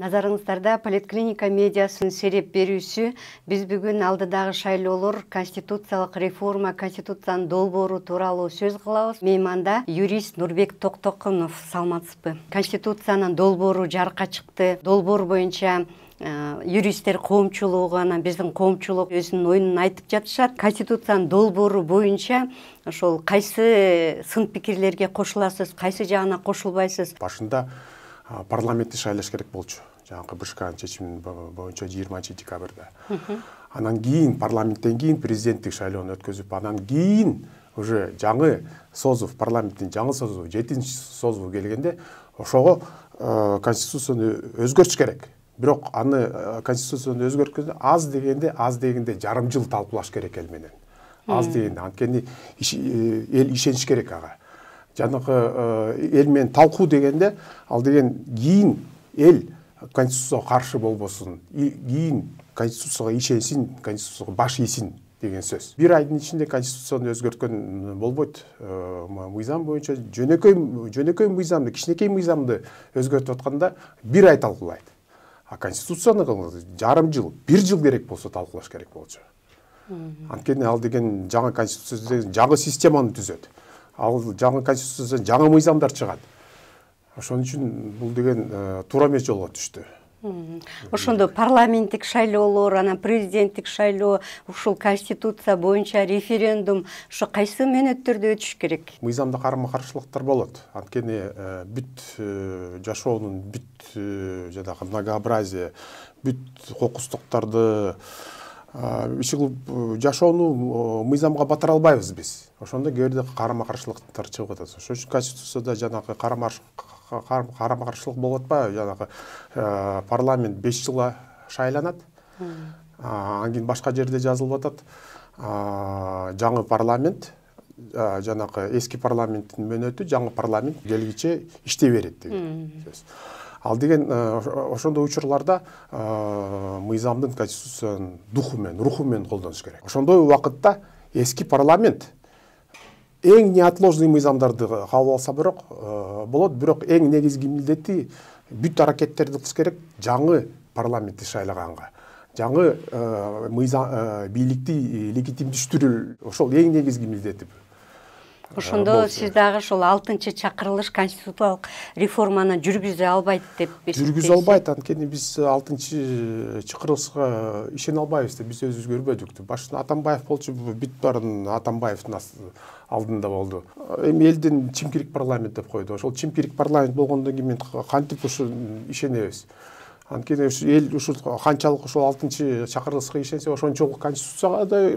Назарыңыздарда Поликлиника медиасын сереп берүүсү. Биз бүгүн алдыдагы шайлоолор, конституциялык реформа, конституциянын долбоору тууралуу сөз кылабыз. Мейманда юрист Нурбек Токтокунов. Саламатсызбы? Конституциянын долбоору жарыкка чыкты. Долбоор боюнча юристтер коомчулугу, анан биздин коомчулук өзүнүн оюнун айтып жатышат. Конституциянын долбоору боюнча ошол кайсы сын пикирлерге кошуласыз, кайсы жагына кошулбайсыз? Башында парламентти шайлаш керек болчу. Жаңкы БШКнын чечими боюнча 20 декабрда. Анан кийин парламенттен кийин президенттик шайлоону өткөзүп, анан кийин уже жаңы созув, парламенттин жаңы созуву, 7-чи созуву келгенде ошого конституцияны өзгөртүш керек. Бирок аны конституцияны өзгөрткөндө аз дегенде жарым жыл талкуулаш керек эл менен. Аз дегенде, анткени эл ишениш керек ага. Жанагы эл менен талкуу дегенде, ал деген кийин эл конституцияга каршы болбосун, кийин конституцияга ишенсин, конституцияга баш ийсин деген сөз. Бир айдын ичинде конституцияны өзгөрткөн болбойт. Мыйзам боюнча жөнөкөй мыйзамды, кичинекей мыйзамды өзгөртүп атканда бир ай талкуулайт. А конституцияны жарым жыл, бир жыл керек болсо талкуулаш керек болчу. Анткени ал деген жаңы конституция, жаңы системаны түзөт. Ал жаңы конституциядан жаңы мыйзамдар чыгат. Ошон үчүн бул деген туура эмес жолго түштү. Ошондо парламенттик шайлоолор, анан президенттик шайлоо, ушул конституция боюнча референдум, ошо кайсы мөөнөттөрдө өтүш керек? Мыйзамда карама-каршылыктар болот. Анткени бүт жашоонун бүт жанагы многообразие, бүт кокустуктарды иши кылып жашоону мыйзамга батыра албайбыз биз. Ошондо кээ бирде карама-каршылыктар чыгып атат. Ошон үчүн конституцияда жанагы карама-каршылык болуп атпайбы? Жанагы парламент 5 жылга шайланат. Анан кийин башка жерде жазылып атат. Жаңы парламент, жанагы эски парламенттин мөөнөтү жаңы парламент келгиче иштей берет деген сөз. Ал деген ошондой учурларда мыйзамдын, конституциянын духу менен, руху менен колдонуш керек. Ошондой убакытта эски парламент эң неотложный мыйзамдарды кабыл алса болот, бирок эң негизги милдети бүт аракеттерди кылыш керек жаңы парламентти шайлаганга. Жаңы бийликти легитимдештирүү, ошол эң негизги милдети. Ошондо сиз дагы ошол 6-чы чакырылыш конституциялык реформаны жүргүзө албайт деп эсептейсиз? Жүргүзө албайт, анткени биз 6-чы чакырылышка ишене албайбыз деп биз өзүбүз көрбөдүк. Башында Атамбаев болчу, бүт баарын Атамбаевдин алдында болду. Эми элдин чимкирик парламент деп койду. Ошол чимкирик парламент болгондон кийин кантип ушу ишенебиз? Анткени эл ушул канчалык ошол 6-чы чакырылышка ишенсе, ошончолук конституцияга да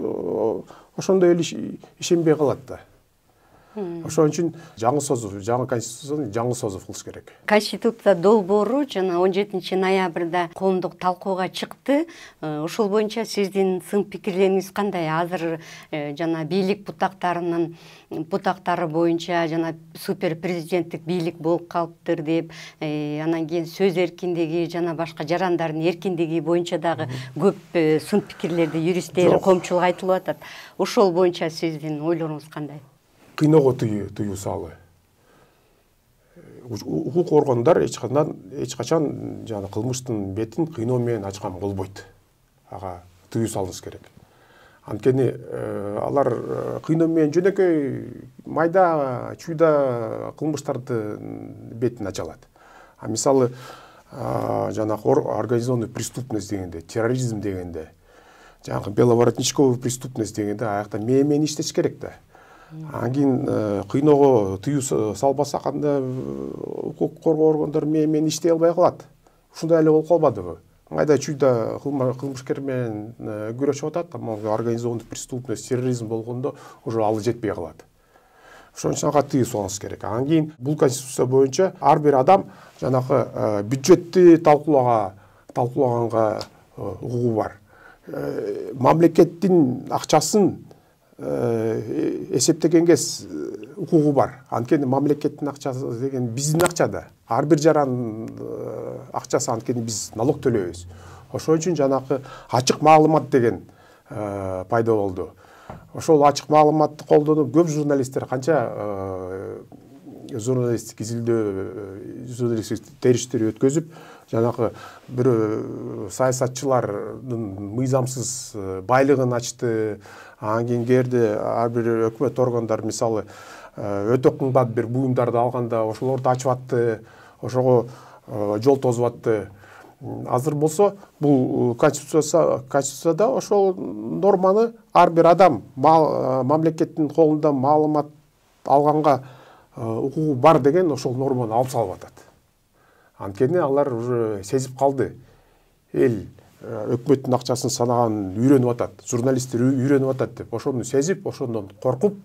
ошондой эл ишенбей калат да. Ошон үчүн жаңы созув, жаңы конституцияны жаңы созув кылыш керек. Конституция долбоору жана 17 ноябрда коомдук талкууга чыкты. Ошол боюнча сиздин сын пикирлериңиз кандай? Азыр жана бийлик бутактары боюнча жана супер президенттик бийлик болуп калыптыр деп, анан кийин сөз эркиндиги жана башка жарандардын эркиндиги боюнча дагы көп сын пикирлерди юристтер, коомчулук айтылып атат. Ошол боюнча сиздин ойлоруңуз кандай? Кыйноого тыюу салуу. Укук органдар эч качан жана кылмыштын бетин кыйноо менен ачкан болбойт. Ага тыюу салыш керек. Анткени алар кыйноо менен жөнөкөй майда чүйда кылмыштардын бетин ачалат. Мисалы жанагы организованный преступность дегенде, терроризм дегенде, жанагы беловоротничковый преступность дегенде аякта мээмен иштеш керек да. Анан кийин кыйноого тыюу салбаса кандай укук коргоо органдары мээмен иштей албай калат. Ушундай эле болуп калбадыбы? Майда чүйда кылмышкер менен күрөшүп атат, организованный преступность, терроризм болгондо уже ал жетпей калат. Ошон үчүн ага тыюу салыш керек. Анан кийин бул конституция боюнча ар бир адам жанагы бюджетти талкуулаганга укугу бар. Мамлекеттин акчасын эсептегенге укугу бар. Анткени мамлекеттин акчасы деген биздин акча да. Ар бир жаран акчасы, анткени биз налог төлөйбүз. Ошон үчүн жанагы ачык маалымат деген пайда болду. Ошол ачык маалыматты колдонуп көп журналисттер канча журналисттик изилдөө, журналисттик териштер өткөзүп, жанагы бир саясатчылардын мыйзамсыз байлыгын ачты. Анан кийин кээде ар бир өкмөт органдар мисалы өтө кымбат бир буюмдарды алганда ошолорду ачып атты, ошого жол тосуп атты. Азыр болсо бул конституцияда ошол норманы ар бир адам мамлекеттин колунда маалымат алганга укугу бар деген ошол норманы алып салып атат. Анткени алар уже сезип калды. Эл өкмөттүн акчасын санаганын үйрөнүп атат, журналисттер үйрөнүп атат деп ошону сезип, ошондон коркуп,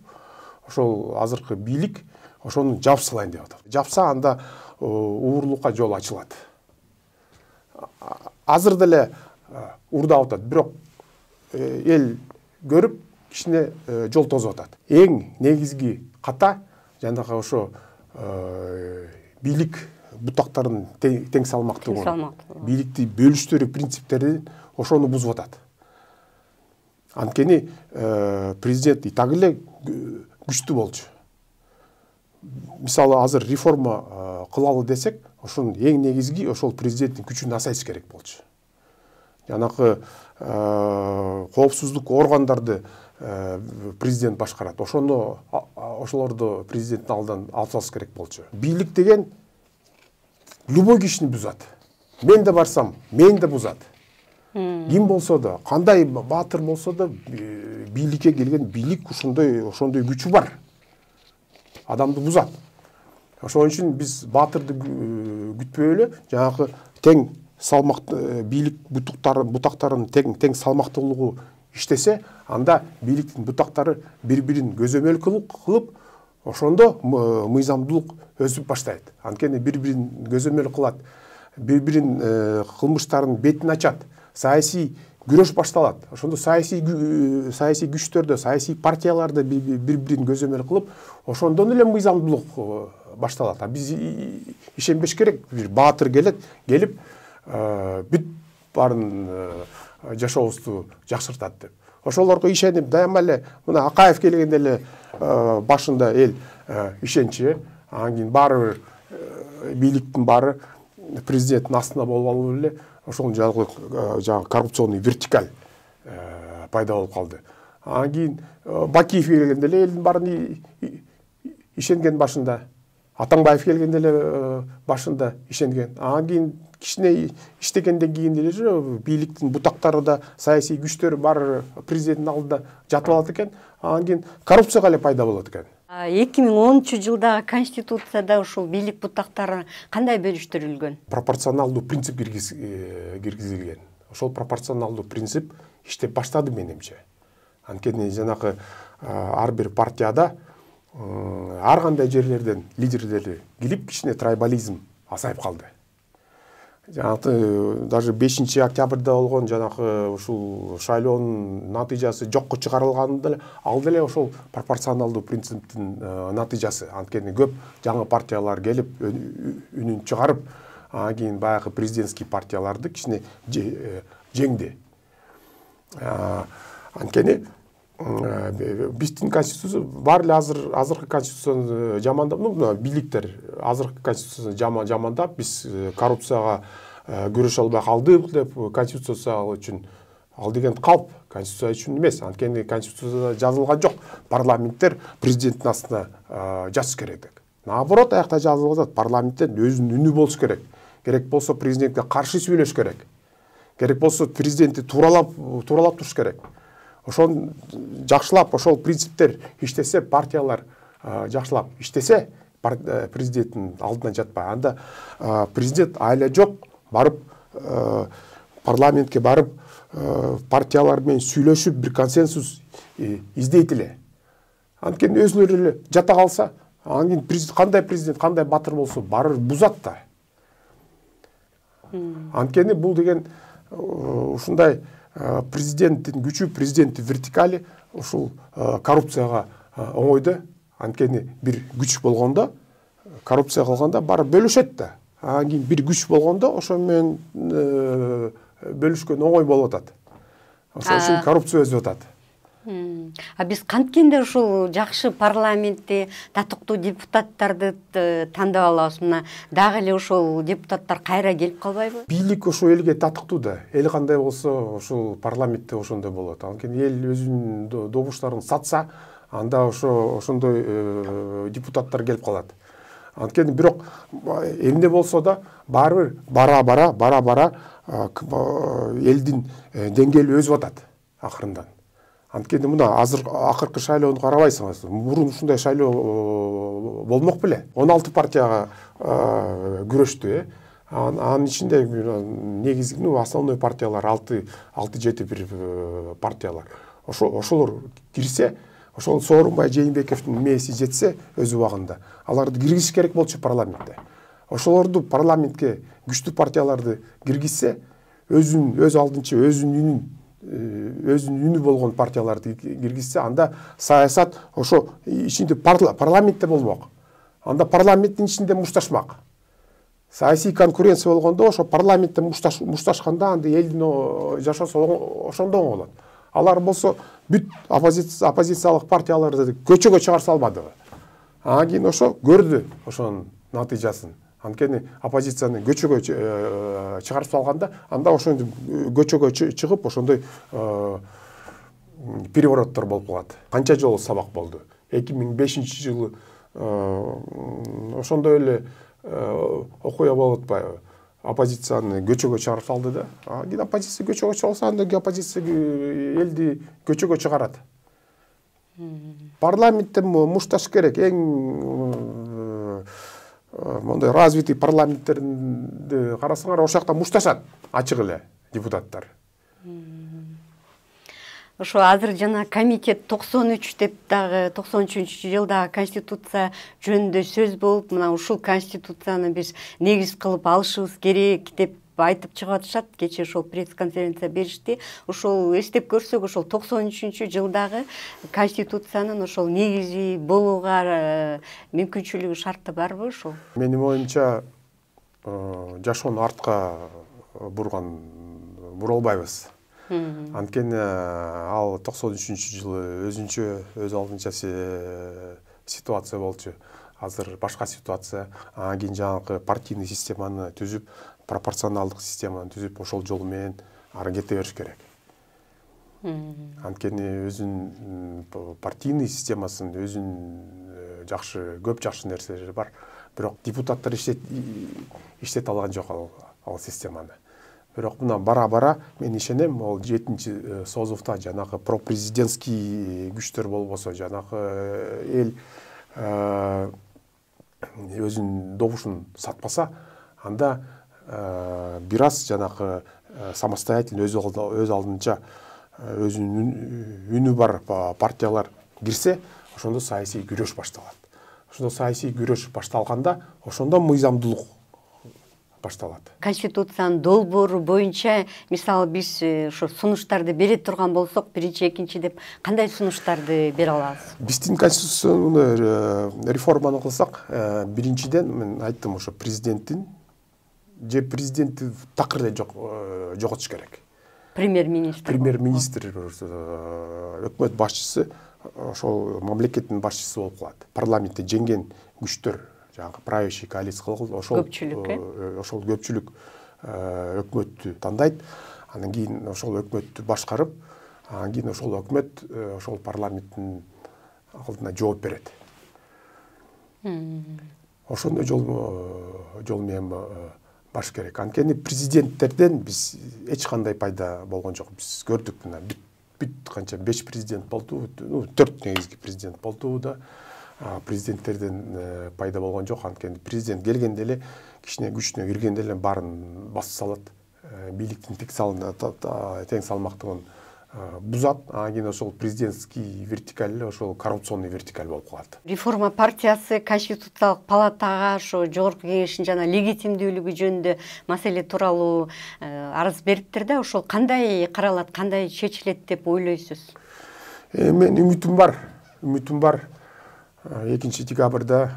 ошол азыркы бийлик ошону жаап салайын деп атат. Жапса анда уурулукка жол ачылат. Азыр деле урдап атат, бирок эл көрүп кичине жол тосуп атат. Эң негизги ката жанагы ошо бийлик бутактарын тең салмактуу, бийликти бөлүштүрүү принциптерин ошону бузуп атат. Анткени президент так эле күчтүү болчу. Мисалы азыр реформа кылалы десек, ошонун эң негизги ошол президенттин күчүн асайыш керек болчу. Жанагы коопсуздук органдарды президент башкарат. Ошолорду президенттин алдынан алып салыш керек болчу. Бийлик деген любой кишини бузат. Мен да барсам, мен да бузат. Ким болсо да, кандай баатыр болсо да, бийликке келген бийлик ошондой күчү бар. Адамды бузат. Ошон үчүн биз баатырды күтпөй эле, жанагы тең салмакты бийлик бутактарын тең салмактуулугу иштесе, анда бийликтин бутактары бири-бирин көзөмөл кылып, ошондо мыйзамдуулук өсүп баштайт. Анткени бири-бирин көзөмөл кылат, бири-бирин кылмыштардын бетин ачат, саясий күрөш башталат. Ошондо саясий күчтөрдө, саясий партияларды бири-бирин көзөмөл кылып, ошондон эле мыйзамдуулук башталат. Биз ишенбеш керек, бир баатыр келип бүт барын жашообузду жакшыртат деп. Ошолорго ишенип, дайыма эле мына Акаев келгенде эле башында эл ишенчи, анан кийин баары бийликтин баары президенттин астында болуп алып эле ошол жаңы коррупционный вертикаль пайда болуп калды. Анан кийин Бакиев келгенде эле элдин баарын ишенген башында, Атамбаев келгенде эле башында ишенген. Анан кийин кичине иштегенден кийин эле бийликтин бутактары да, саясий күчтөрү баары президенттин алдында жатып алат экен. Анан кийин коррупцияга эле пайда болот экен. 2010-жылдагы конституцияда ушул бийлик бутактары кандай бөлүштүрүлгөн? Пропорционалдуу принцип киргизилген. Ошол пропорционалдуу принцип иштеп баштады менимче. Анткени жанагы ар бир партияда ар кандай жерлерден лидерлери келип, кичине трайбализм азайып калды. Даже 5 октябрда болгон жанагы ушул шайлоонун натыйжасы жокко чыгарылганда эле ал деле ошол пропорционалдуу принциптин натыйжасы. Анткени көп жаңы партиялар келип үнүн чыгарып, анан кийин баягы президентский партияларды кичине жеңди. Анткени биздин конституция бар эле азыркы конституцияны жамандап, бийликтер азыркы конституцияны жамандап, биз коррупцияга көрүшө албай калдык деп, конституция үчүн ал деген калп, конституция үчүн эмес. Анткени конституцияда жазылган жок, парламенттер президенттин астына жатыш керек. Наоборот, аякта жазылып атат, парламенттен өзүнүн үнү болуш керек. Керек болсо президентке каршы сүйлөш керек. Керек болсо президентти тууралап туруш керек. Ошон жакшылап, ошол принциптер иштесе, партиялар жакшылап иштесе, президенттин алдына жатпай. Анда президент айла жок барып парламентке барып партиялар менен сүйлөшүп бир консенсус издейт эле. Анткени өзүлөрү эле жата калса, анан кийин президент кандай батыр болсо барып бузат да. Анткени бул деген ушундай президенттин күчү, президенттин вертикали ушул коррупцияга оңойду. Анткени бир күч болгондо, коррупция кылганда бары бөлүшөт да. Анан кийин бир күч болгондо ошо менен бөлүшкөн оңой болуп атат. Ошол үчүн коррупция өсүп атат. А биз канткенде ушул жакшы парламентти татыктуу депутаттарды тандап алабыз. Мына дагы эле ошол депутаттар кайра келип калбайбы? Бийлик ошо элге татыктуу да. Эл кандай болсо ошол парламентте ошондой болот. Анткени эл өзүнүн добуштарын сатса, анда ошондой депутаттар келип калат. Анткени бирок эмне болсо да баары бара бара элдин деңгээли өсүп атат акырындан. Анткени мына азыр акыркы шайлоону карабайсыңыз. Мурун ушундай шайлоо болмок беле. 16 партияга күрөштү. Анын ичинде негизги основной партиялар 6-7 бир партиялар. Ошолор кирсе, ошол Сооронбай Жээнбековдун мээси жетсе өз убагында аларды киргизиш керек болчу парламентте. Ошолорду парламентке күчтүү партияларды киргизсе, өз алдынча өзүнүн үнү болгон партияларды киргизсе, анда саясат ошо ичинде парламентте болмок. Анда парламенттин ичинде мушташмак. Саясий конкуренция болгондо ошо парламентте мушташканда анда элдин жашоосу ошондо оңолот. Алар болсо бүт оппозициялык партияларды көчөгө чыгарса албадыбы. Анан кийин ошо көрдү ошонун натыйжасын. Анткени оппозицияны көчөгө чыгарып салганда, анда ошондо көчөгө чыгып ошондой перевороттор болуп калат. Канча жолу сабак болду. 2005-жылы ошондой эле окуя болуп атпайбы? Оппозицияны көчөгө чыгарып салды да. Кийин оппозиция көчөгө чыгса, анда оппозиция элди көчөгө чыгарат. Парламентте мушташ керек. Эң мондай развитый парламенттерди карасаңар, ошол жакта мушташат ачык эле депутаттар. Ошо азыр жана комитет 93 деп дагы 93-жылдагы конституция жөнүндө сөз болуп, мына ушул конституцияны биз негиз кылып алышыбыз керек деп айтып чыгып атышат. Кечээ ошол пресс-конференция беришти. Ошол эстеп көрсөк, ошол 93-жылдагы конституциянын ошол негизи болууга мүмкүнчүлүгү, шарты барбы ошол? Менин оюмча, жашоону артка буралбайбыз. Анткени ал 93-жылы өз алдынча ситуация болчу. Азыр башка ситуация. Анан кийин жанагы партийный системаны түзүп, пропорционалдык системаны түзүп, ошол жол менен ары кете бериш керек. Анткени өзүнүн партийный системасын, өзүнүн көп жакшы нерселери бар. Бирок депутаттар иштете алган жок ал системаны. Бирок мына бара мен ишенем, ол 7-созувда жанагы пропрезидентский күчтөр болбосо, жанагы эл өзүнүн добушун сатпаса, анда бир аз жанагы самостоятельный өз алдынча өзүнүн үнү бар партиялар кирсе, ошондо саясий күрөш башталат. Ошондо саясий күрөш башталганда, ошондо мыйзамдуулук башталат. Конституциянын долбоору боюнча, мисалы биз ошо сунуштарды бере турган болсок, биринчи, экинчи деп кандай сунуштарды бере алабыз? Биздин конституцияны реформаны кылсак, биринчиден мен айттым, ошо президенттин президентти такыр эле жоготуш керек. Премьер-министр, өкмөт башчысы ошол мамлекеттин башчысы болуп калат. Парламентте жеңген күчтөр, жаңағы правящий коалиция кылып, ошол көпчүлүк өкмөттү тандайт. Анан кийин ошол өкмөттү башкарып, анан кийин ошол өкмөт ошол парламенттин алдына жооп берет. Ошондой жол менен баш керек. Анткени президенттерден биз эч кандай пайда болгон жок. Биз көрдүк, мына бүт канча 5 президент болду, 4 негизги президент болду да. Президенттерден пайда болгон жок. Анткени президент келгенде эле, кичине күчүнө киргенде эле баарын басып салат. Бийликтин тең салмактыгын бузат. Анан кийин ошол президентский вертикаль эле ошол коррупционный вертикаль болуп калат. Реформа партиясы Конституциялык палатага ошо жогорку кеңештин жана легитимдүүлүгү жөнүндө маселе тууралуу арыз бериптир да. Ошол кандай каралат, кандай чечилет деп ойлойсуз? Мен үмүтүм бар. 2-декабрда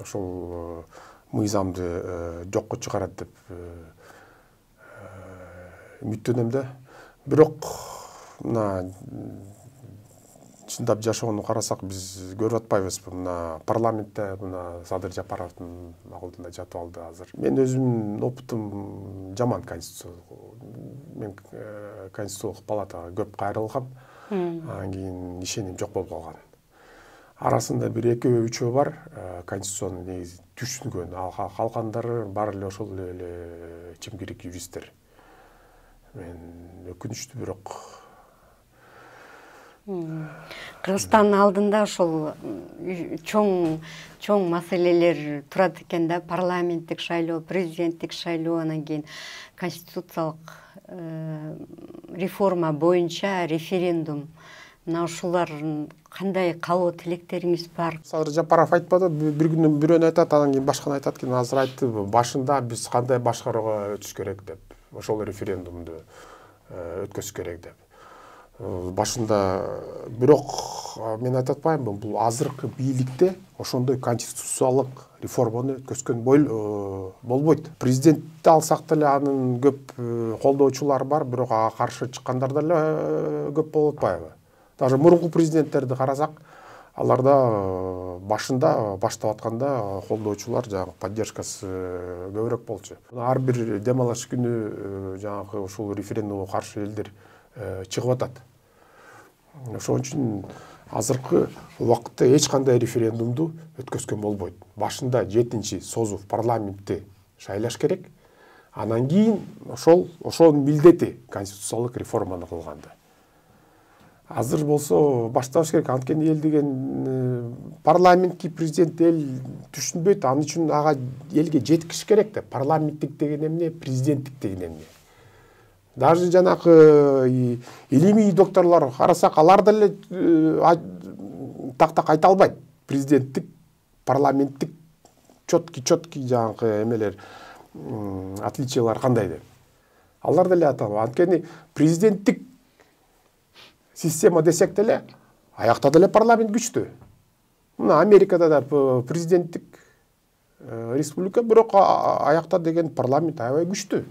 ошол мыйзамды жокко чыгарат деп үмүттөнөм да. Бирок мына чындап жашоону карасак биз көрүп атпайбызбы? Мына парламентте мына Садыр Жапаровдун алдында жатып алды азыр. Мен өзүмдүн опытым жаман мен Конституциялык палатага көп кайрылгам. Анан кийин ишеним жок болуп калган. Арасында бир экөө үчөө бар конституцияны негизи түшүнгөн. Ал калгандары баары эле ошол эле чимкирик юристтер. Мен өкүнүчтүү, бирок Кыргызстандын алдында ошол чоң маселелер турат экен да, парламенттик шайлоо, президенттик шайлоо, анан кийин конституциялык реформа боюнча референдум. Мына ушулар кандай каалоо тилектериңиз бар? Садыр Жапаров айтпады, бир күнү бирөөнү айтат, анан кийин башканы айтат экен. Азыр айтты, башында биз кандай башкарууга өтүш керек деп, ошол референдумду өткөзүш керек деп. Башында, бирок мен айтып атпаймынбы, бул азыркы бийликте ошондой конституциялык реформаны өткөзгөн болбойт. Президентти алсак деле анын көп колдоочулары бар, бирок ага каршы чыккандар деле көп болуп атпайбы? Даже мурунку президенттерди карасак, аларда башында баштап атканда колдоочулар жанагы поддержкасы көбүрөөк болчу. Ар бир дем алыш күнү жанагы ушул референдумга каршы элдер чыгып атат. Ошон үчүн азыркы убакытта эч кандай референдумду өткөзгөн болбойт. Башында 7-чи созув парламентти шайлаш керек. Анан кийин ошонун милдети конституциялык реформаны кылганды. Азыр болсо башташ керек. Анткени эл деген парламентки президент эл түшүнбөйт. Ал үчүн ага элге жеткиш керек да. Парламенттик деген эмне, президенттик деген эмне. Даже жанагы илимий докторлор карасак, алар деле так айта албайт. Президенттик, парламенттик четкий жанагы эмелер, отличиялар кандай деп. Алар деле айта албайт. Анткени президенттик система десек деле, аякта деле парламент күчтүү. Мына Америкада да президенттик республика, бирок аякта деген парламент аябай күчтүү.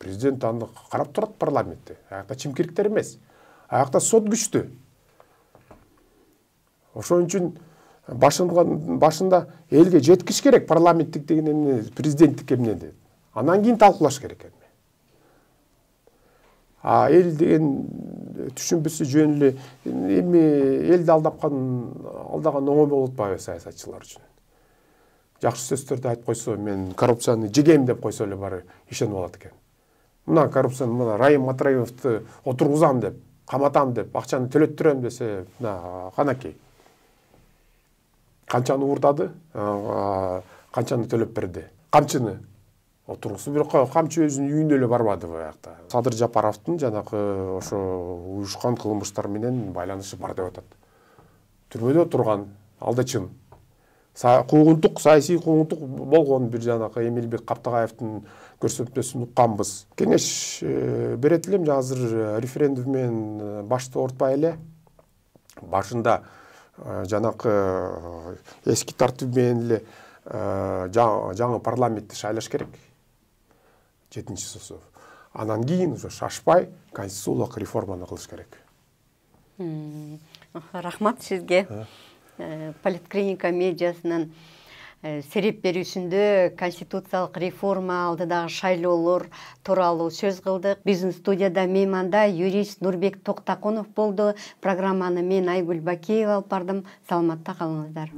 Президент аны карап турат парламентте. Аякта чимкириктер эмес. Аякта сот күчтүү. Ошон үчүн башында элге жеткиш керек парламенттик деген эмне, президенттик эмне деп. Анан кийин талкуулаш керек эми. Эл деген түшүнбөсө жөн эле эми элди алдаган оңой болуп атпайбы саясатчылар үчүн. Жакшы сөздөрдү айтып койсо, мен коррупцияны жегем деп койсо эле баары ишенип алат экен. Мына коррупцияны, мына Райым Матраимовду отургузам деп, каматам деп, акчаны төлөттүрөм десе, мына канакей. Канчаны уурдады, канчаны төлөп берди. Камчыны отургусу, бирок камчы өзүнүн үйүнө эле барбады буякта. Садыр Жапаровдун жанагы ошо уюшкан кылмыштар менен байланышы бар деп атат. Түрмөдө турган, алдачын. Саясий куугунтук болгон бир жанагы Эмилбек Каптагаевдин көрсөтмөсүн укканбыз. Кеңеш берет элем, азыр референдум менен башты ортпай эле. Башында жанагы эски тартип менен эле жаңы парламентти шайлаш керек. 7-чи созув. Анан кийин уже шашпай конституциялык реформаны кылыш керек. Рахмат сизге. Политклиника медиасынын сереп берүүсүндө конституциялык реформа алдыдагы шайлоолор тууралуу сөз кылдык. Биздин студияда мейманда юрист Нурбек Токтакунов болду. Программаны мен Айгүл Бакиева алып бардым. Саламатта калыңыздар.